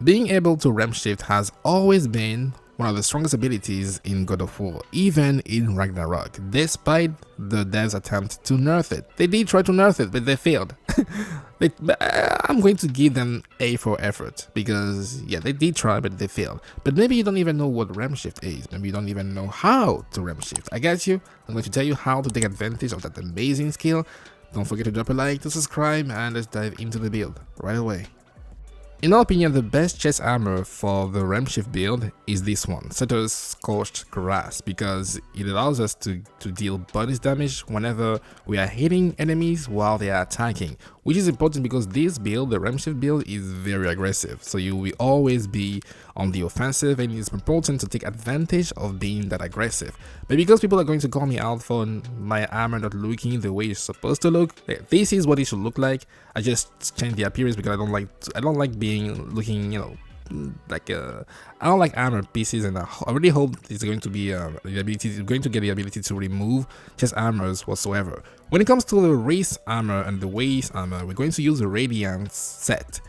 Being able to ramp shift has always been one of the strongest abilities in God of War, even in Ragnarok, despite the devs' attempt to nerf it. They did try to nerf it, but they failed. I'm going to give them A for effort, because yeah, they did try, but they failed. But maybe you don't even know what ramp shift is, maybe you don't even know how to ramp shift. I got you. I'm going to tell you how to take advantage of that amazing skill. Don't forget to drop a like, to subscribe, and let's dive into the build right away. In my opinion, the best chest armor for the ramp shift build is this one, Sutter's Scorched Grass, because it allows us to deal bonus damage whenever we are hitting enemies while they are attacking, which is important because this build, the ramp shift build, is very aggressive, so you will always be on the offensive, and it's important to take advantage of being that aggressive. But because people are going to call me out for my armor not looking the way it's supposed to look, this is what it should look like. I just changed the appearance because I don't like looking, you know, like I don't like armor pieces, and I really hope it's going to be going to get the ability to remove chest armors whatsoever. When it comes to the wrist armor and the waist armor, we're going to use the Radiance set.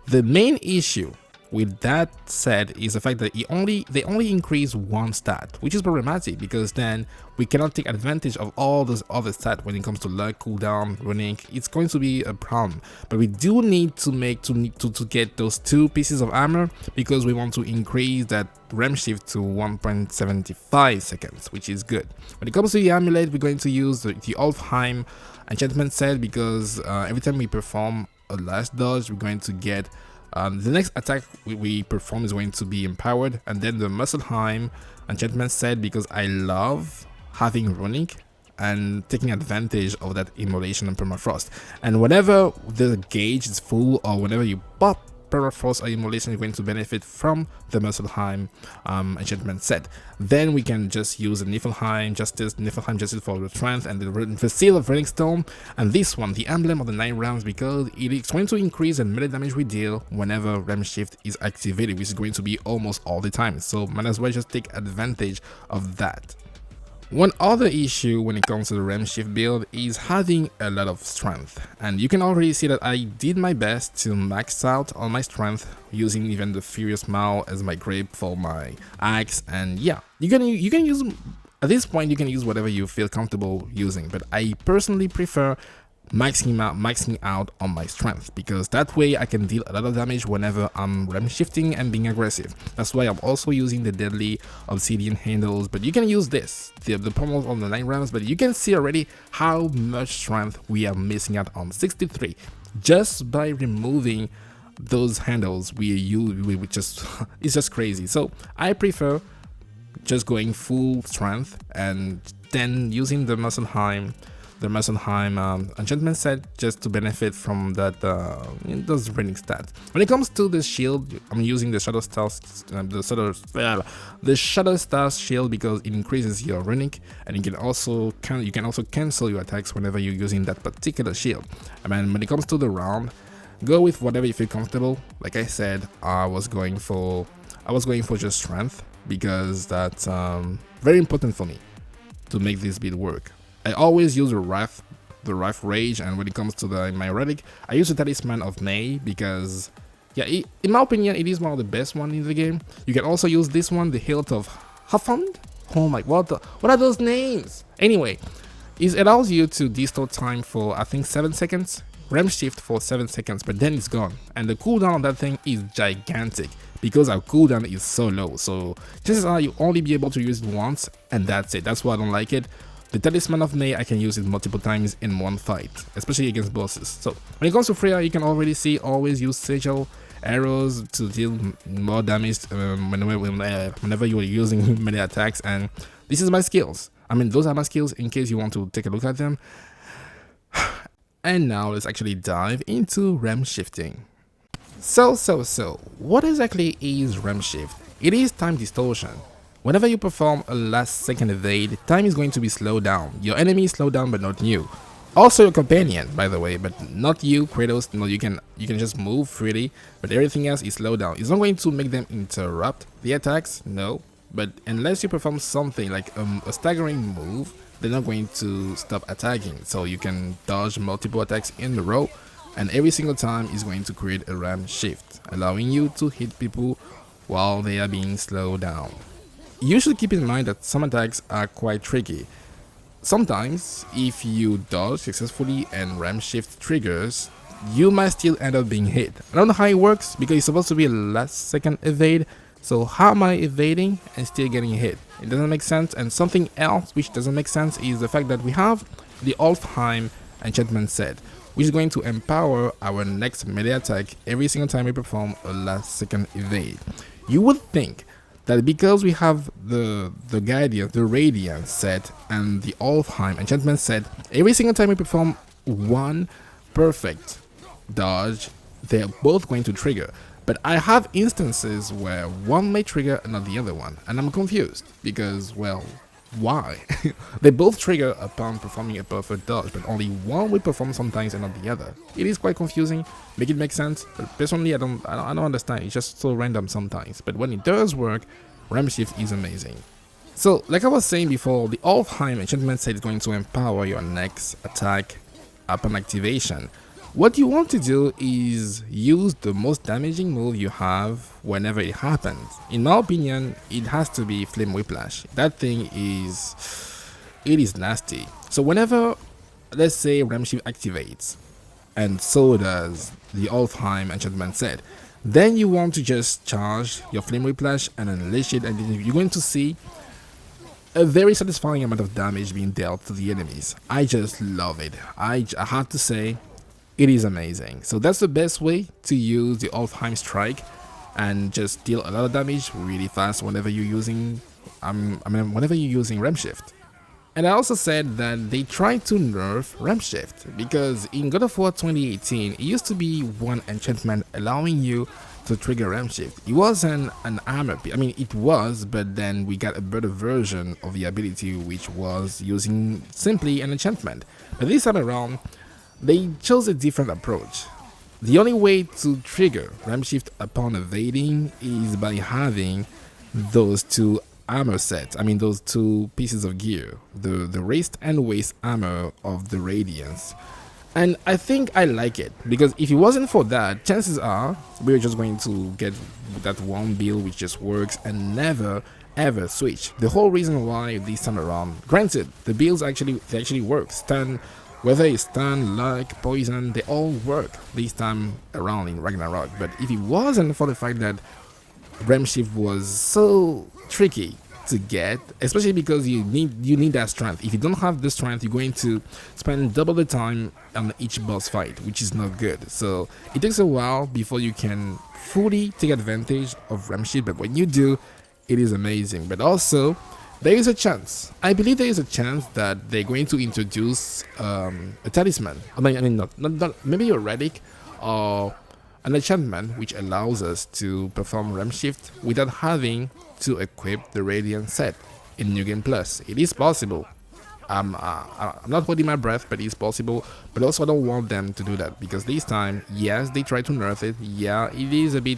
The main issue with that set is the fact that they only increase one stat, which is problematic because then we cannot take advantage of all those other stats when it comes to luck, cooldown, running. It's going to be a problem, but we do need to get those two pieces of armor because we want to increase that ramp shift to 1.75 seconds, which is good. When it comes to the amulet, we're going to use the Alfheim enchantment set because every time we perform a last dodge, we're going to get the next attack we perform is going to be empowered, and then the Musselheim enchantment set because I love having runic and taking advantage of that immolation and permafrost. And whenever the gauge is full or whenever you pop permafrost or immolation, you're going to benefit from the Musselheim enchantment set. Then we can just use the Niflheim Justice for the strength, and the Seal of Runic Stone, and this one, the Emblem of the 9 Realms, because it is going to increase the melee damage we deal whenever ramp shift is activated, which is going to be almost all the time, so might as well just take advantage of that. One other issue when it comes to the ramp shift build is having a lot of strength, and you can already see that I did my best to max out on my strength using even the Furious Maul as my grip for my axe. And yeah, you can use, at this point you can use whatever you feel comfortable using, but I personally prefer maxing out on my strength because that way I can deal a lot of damage whenever I'm ramp shifting and being aggressive. That's why I'm also using the deadly obsidian handles, but you can use this, the pommels on the 9 rounds, but you can see already how much strength we are missing out on. 63 just by removing those handles. It's just crazy. So I prefer just going full strength and then using the Musselheim enchantment set just to benefit from that those runic stats. When it comes to the shield, I'm using the Shadow Stars shield because it increases your runic, and you can also cancel your attacks whenever you're using that particular shield. I mean, when it comes to the round, go with whatever you feel comfortable. Like I said, I was going for just strength because that's very important for me to make this build work. I always use the Wrath Rage, and when it comes to my relic, I use the Talisman of May because, yeah, in my opinion, it is one of the best ones in the game. You can also use this one, the Hilt of Hafund. Oh my, what are those names? Anyway, it allows you to distort time for, I think, 7 seconds, ramp shift for 7 seconds, but then it's gone. And the cooldown on that thing is gigantic because our cooldown is so low. So chances are you only be able to use it once, and that's it. That's why I don't like it. The Talisman of May, I can use it multiple times in one fight, especially against bosses. So when it comes to Freya, you can already see always use sigil arrows to deal more damage whenever you are using melee attacks, and this is my skills. I mean, those are my skills in case you want to take a look at them. And now let's actually dive into ramp shifting. So, what exactly is ramp shift? It is time distortion. Whenever you perform a last second evade, time is going to be slowed down. Your enemy is slowed down, but not you. Also your companion, by the way, but not you, Kratos. No, you can just move freely, but everything else is slowed down. It's not going to make them interrupt the attacks, no. But unless you perform something like a staggering move, they're not going to stop attacking. So you can dodge multiple attacks in a row, and every single time is going to create a ram shift, allowing you to hit people while they are being slowed down. You should keep in mind that some attacks are quite tricky. Sometimes, if you dodge successfully and ram shift triggers, you might still end up being hit. I don't know how it works because it's supposed to be a last second evade, so how am I evading and still getting hit? It doesn't make sense. And something else which doesn't make sense is the fact that we have the Alfheim enchantment set, which is going to empower our next melee attack every single time we perform a last second evade. You would think that because we have the Guardian, the Radiant set and the Alfheim enchantment set, every single time we perform one perfect dodge, they're both going to trigger. But I have instances where one may trigger and not the other one, and I'm confused because, well, why? They both trigger upon performing a perfect dodge, but only one will perform sometimes and not the other. It is quite confusing. Make it make sense, but personally I don't understand. It's just so random sometimes. But when it does work, ram shift is amazing. So, like I was saying before, the Alfheim enchantment set is going to empower your next attack upon activation. What you want to do is use the most damaging move you have whenever it happens. In my opinion, it has to be Flame Whiplash. That thing is nasty. So whenever, let's say, ram shift activates, and so does the Alfheim enchantment set, then you want to just charge your Flame Whiplash and unleash it, and you're going to see a very satisfying amount of damage being dealt to the enemies. I just love it. I have to say, it is amazing. So that's the best way to use the Alfheim strike and just deal a lot of damage really fast whenever you're using whenever you're using ram shift. And I also said that they tried to nerf ram shift because in God of War 2018 it used to be one enchantment allowing you to trigger ram shift. It wasn't an armor, it was, but then we got a better version of the ability, which was using simply an enchantment. But this time around, they chose a different approach. The only way to trigger ram shift upon evading is by having those two armor sets, those two pieces of gear, the wrist and waist armor of the Radiance. And I think I like it, because if it wasn't for that, chances are we're just going to get that one build which just works and never ever switch. The whole reason why this time around, granted, the builds actually work. Stun, whether it's stun, luck, poison, they all work this time around in Ragnarok. But if it wasn't for the fact that ram shift was so tricky to get, especially because you need that strength. If you don't have the strength, you're going to spend double the time on each boss fight, which is not good. So it takes a while before you can fully take advantage of ram shift, but when you do, it is amazing. But also, there is a chance, I believe there is a chance that they're going to introduce a talisman. Not maybe a relic or an enchantment which allows us to perform ram shift without having to equip the Radiant set in New Game Plus. It is possible. I'm not holding my breath, but it's possible. But also I don't want them to do that, because this time, yes, they try to nerf it. Yeah, it is a bit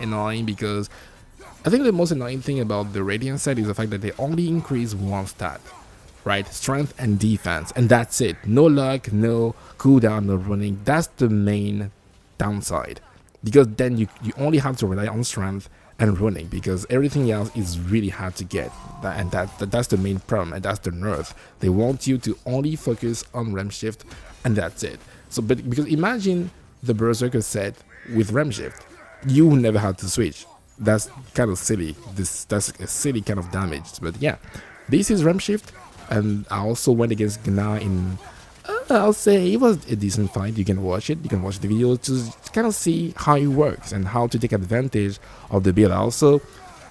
annoying, because I think the most annoying thing about the Radiant set is the fact that they only increase one stat, right? Strength and defense, and that's it. No luck, no cooldown, no running. That's the main downside, because then you only have to rely on strength and running, because everything else is really hard to get, and that's the main problem, and that's the nerf. They want you to only focus on ram shift, and that's it. So, but because imagine the Berserker set with ram shift, you never have to switch. That's kind of silly. That's a silly kind of damage. But yeah, this is ram shift, and I also went against Gna in. I'll say it was a decent fight. You can watch it. You can watch the video to kind of see how it works and how to take advantage of the build. I also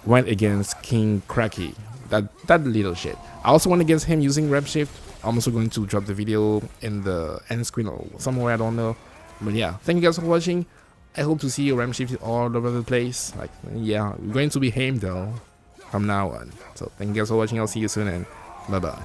went against King Cracky. That little shit. I also went against him using ram shift. I'm also going to drop the video in the end screen or somewhere, I don't know. But yeah, thank you guys for watching. I hope to see you ram shift all over the place. Like, yeah, we're going to be Heimdall from now on. So thank you guys for watching. I'll see you soon, and bye bye.